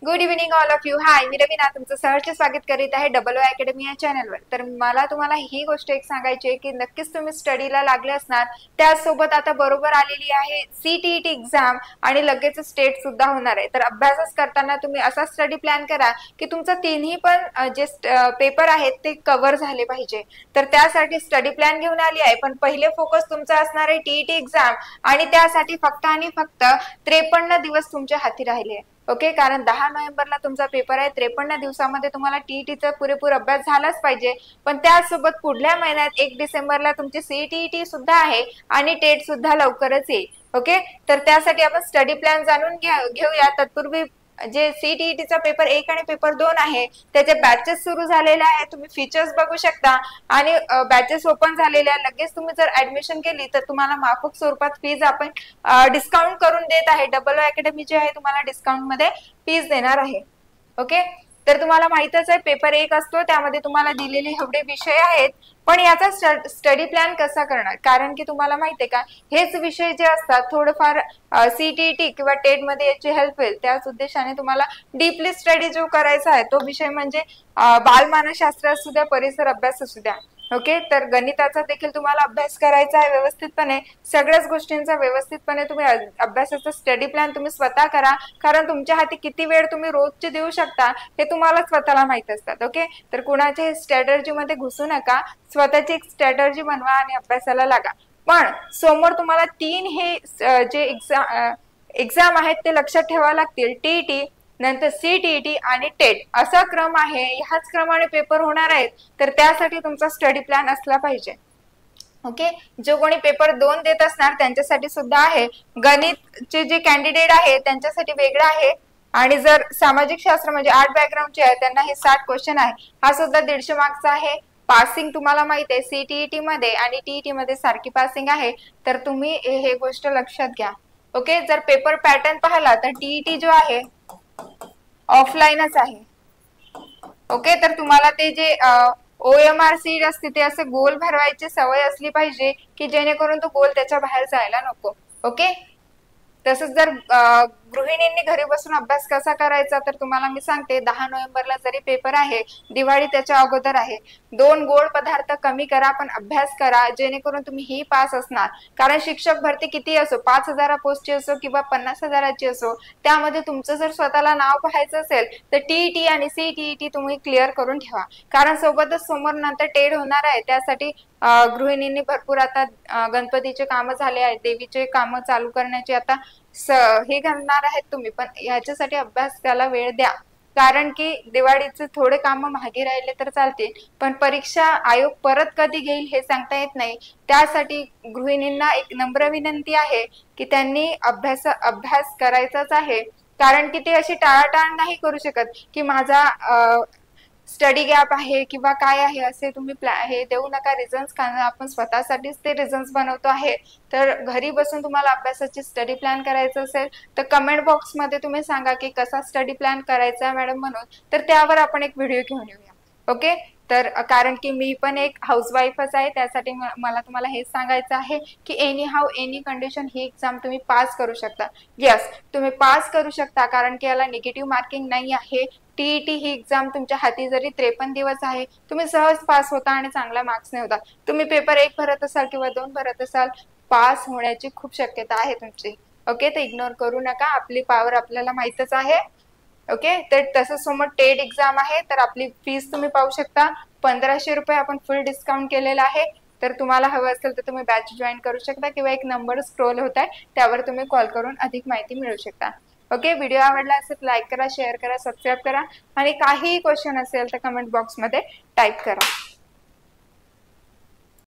Good evening all of you. Hi, मी रवीना तुमचं सहर्ष स्वागत करीत आहे डबल ओ अकॅडमी या चॅनलवर. तर मला तुम्हाला ही गोष्ट एक सांगायची आहे की नक्कीच तुम्ही स्टडीला लागले असणार. त्यासोबत आता बरोबर आलेली आहे CTET एक्झाम आणि लगेच स्टेट सुद्धा होणार आहे. तर अभ्यास करताना तुम्ही असा स्टडी प्लॅन करा की तुमचा तिन्ही पण जे पेपर आहेत ते कव्हर झाले पाहिजे. तर त्यासाठी स्टडी प्लॅन घेऊन आली आहे. पण पहिले फोकस तुमचा असणार आहे TET एक्झाम आणि त्यासाठी फक्त आणि फक्त 53 दिवस तुमच्या हाती राहिले. ओके, कारण 10 नोव्हेंबरला तुमचा पेपर आहे. 53 दिवसामध्ये तुम्हाला TETचा पुरेपूर अभ्यास झालाच पाहिजे. पण त्यासोबत पुढल्या महिन्यात 1 डिसेंबरला तुमची CTET सुद्धा आहे आणि टेट सुद्धा लवकरच येईल. ओके, तर त्यासाठी आपण स्टडी प्लॅन जाणून घेऊया. तत्पूर्वी जे CTETचा पेपर 1 आणि पेपर 2 आहे त्याचे बॅचेस सुरू झालेले आहेत. तुम्ही फीचर्स बघू शकता आणि बॅचेस ओपन झालेले आहेत. लगेच तुम्ही जर ऍडमिशन केली तर तुम्हाला माफक स्वरूपात फीज आपण डिस्काउंट करून देत आहे. डबल ओ अकॅडमी जी आहे तुम्हाला डिस्काउंट मध्ये फीज देणार आहे. ओके, तर तुम्हाला माहितच आहे पेपर 1 असतो त्यामध्ये तुम्हाला दिलेले एवढे विषय आहेत. पण याचा स्टडी प्लॅन कसा करणार, कारण की तुम्हाला माहितीये का हेच विषय जे असतात थोडंफार CTET किंवा टेट मध्ये याची हेल्प होईल. त्याच उद्देशाने तुम्हाला डीपली स्टडी जो करायचा आहे तो विषय म्हणजे बालमानसशास्त्र असू द्या, परिसर अभ्यास असू द्या. ओके, तर गणिताचा देखील तुम्हाला अभ्यास करायचा आहे व्यवस्थितपणे. सगळ्याच गोष्टींचा व्यवस्थितपणे तुम्ही अभ्यासाचा स्टडी प्लॅन तुम्ही स्वतः करा, कारण तुमच्या हाती किती वेळ तुम्ही रोजचे देऊ शकता हे तुम्हाला स्वतःला माहित असतात. ओके, तर कुणाच्या स्ट्रॅटर्जी मध्ये घुसू नका, स्वतःची एक स्ट्रॅटर्जी बनवा आणि अभ्यासाला लागा. पण समोर तुम्हाला 3 हे जे एक्झाम आहेत ते लक्षात ठेवावे लागतील. TET नंतर CTET आणि टेट असा क्रम आहे. ह्याच क्रमाने पेपर होणार आहेत. तर त्यासाठी तुमचा स्टडी प्लॅन असला पाहिजे. ओके, जो कोणी पेपर 2 देत असणार त्यांच्यासाठी सुद्धा आहे. गणितचे जे कॅन्डिडेट आहे त्यांच्यासाठी वेगळं आहे. आणि जर सामाजिक शास्त्र म्हणजे आर्ट बॅकग्राऊंडचे आहे त्यांना हे 60 क्वेश्चन आहे. हा सुद्धा 150 मार्क्सचा आहे. पासिंग तुम्हाला माहित आहे CTET मध्ये आणि TET मध्ये सारखी पासिंग आहे. तर तुम्ही हे गोष्ट लक्षात घ्या. ओके, जर पेपर पॅटर्न पाहिला तर TET जो आहे ऑफलाईनच आहे. ओके, तर तुम्हाला ते जे OMR सीट असते ते असे गोल भरवायची सवय असली पाहिजे की जेणेकरून तो गोल त्याच्या बाहेर जायला नको. ओके, तसंच जर गृहिणींनी घरी बसून अभ्यास कसा करायचा तर तुम्हाला मी सांगते. 10 नोव्हेंबरला जरी पेपर आहे, दिवाळी त्याच्या अगोदर आहे, 2 गोड पदार्थ कमी करा पण अभ्यास करा जेणेकरून तुम्ही ही पास असणार. कारण शिक्षक भरती किती असो, 5,000 पोस्टची असो किंवा 50,000ची असो, त्यामध्ये तुमचं जर स्वतःला नाव पाहायचं असेल तर TET आणि CTET तुम्ही क्लिअर करून ठेवा. कारण सोबतच समोर नंतर टेट होणार आहे. त्यासाठी गृहिणींनी भरपूर आता गणपतीचे काम झाले आहेत, देवीचे काम चालू करण्याचे आता हे करणार आहेत तुम्ही. पण याच्यासाठी अभ्यास त्याला वेळ द्या, कारण की दिवाळीचे थोडे काम मागे राहिले तर चालतील पण परीक्षा आयोग परत कधी घेईल हे सांगता येत नाही. त्यासाठी गृहिणींना एक नम्र विनंती आहे की त्यांनी अभ्यास करायचाच आहे. कारण की ते अशी टाळाटाळ नाही करू शकत की माझा स्टडी गॅप आहे किंवा काय आहे असे तुम्ही हे देऊ नका रिझन्स, कारण आपण स्वतःसाठीच ते रिझन्स बनवतो आहे. तर घरी बसून तुम्हाला अभ्यासाची स्टडी प्लॅन करायचं असेल तर कमेंट बॉक्स मध्ये तुम्ही सांगा की कसा स्टडी प्लॅन करायचा आहे मॅडम म्हणून, तर त्यावर आपण एक व्हिडिओ घेऊन येऊया. ओके, तर कारण की मी पण एक हाऊसवाईफच आहे त्यासाठी मला तुम्हाला हेच सांगायचं आहे की any how any condition he exam तुम्ही पास करू शकता. यस, तुम्ही पास करू शकता कारण की याला निगेटिव्ह मार्किंग नाही आहे. TET ही एक्झाम तुमच्या हाती जरी 53 दिवस आहे तुम्ही सहज पास होता आणि चांगला मार्क्सने होता. तुम्ही पेपर 1 भरत असाल किंवा 2 भरत असाल, पास होण्याची खूप शक्यता आहे तुमची. ओके, तर इग्नोर करू नका, आपली पॉवर आपल्याला माहितच आहे. ओके, तर तसंच समोर टेट एक्झाम आहे तर आपली फीस तुम्ही पाहू शकता 1500 रुपये आपण फुल डिस्काउंट केलेला आहे. तर तुम्हाला हवं असेल तर तुम्ही बॅच जॉईन करू शकता किंवा एक नंबर स्क्रोल होत आहे त्यावर तुम्ही कॉल करून अधिक माहिती मिळवू शकता. ओके, व्हिडिओ आवडला असेल लाईक करा, शेअर करा, सबस्क्राईब करा आणि काही क्वेश्चन असेल तर कमेंट बॉक्स मध्ये टाईप करा.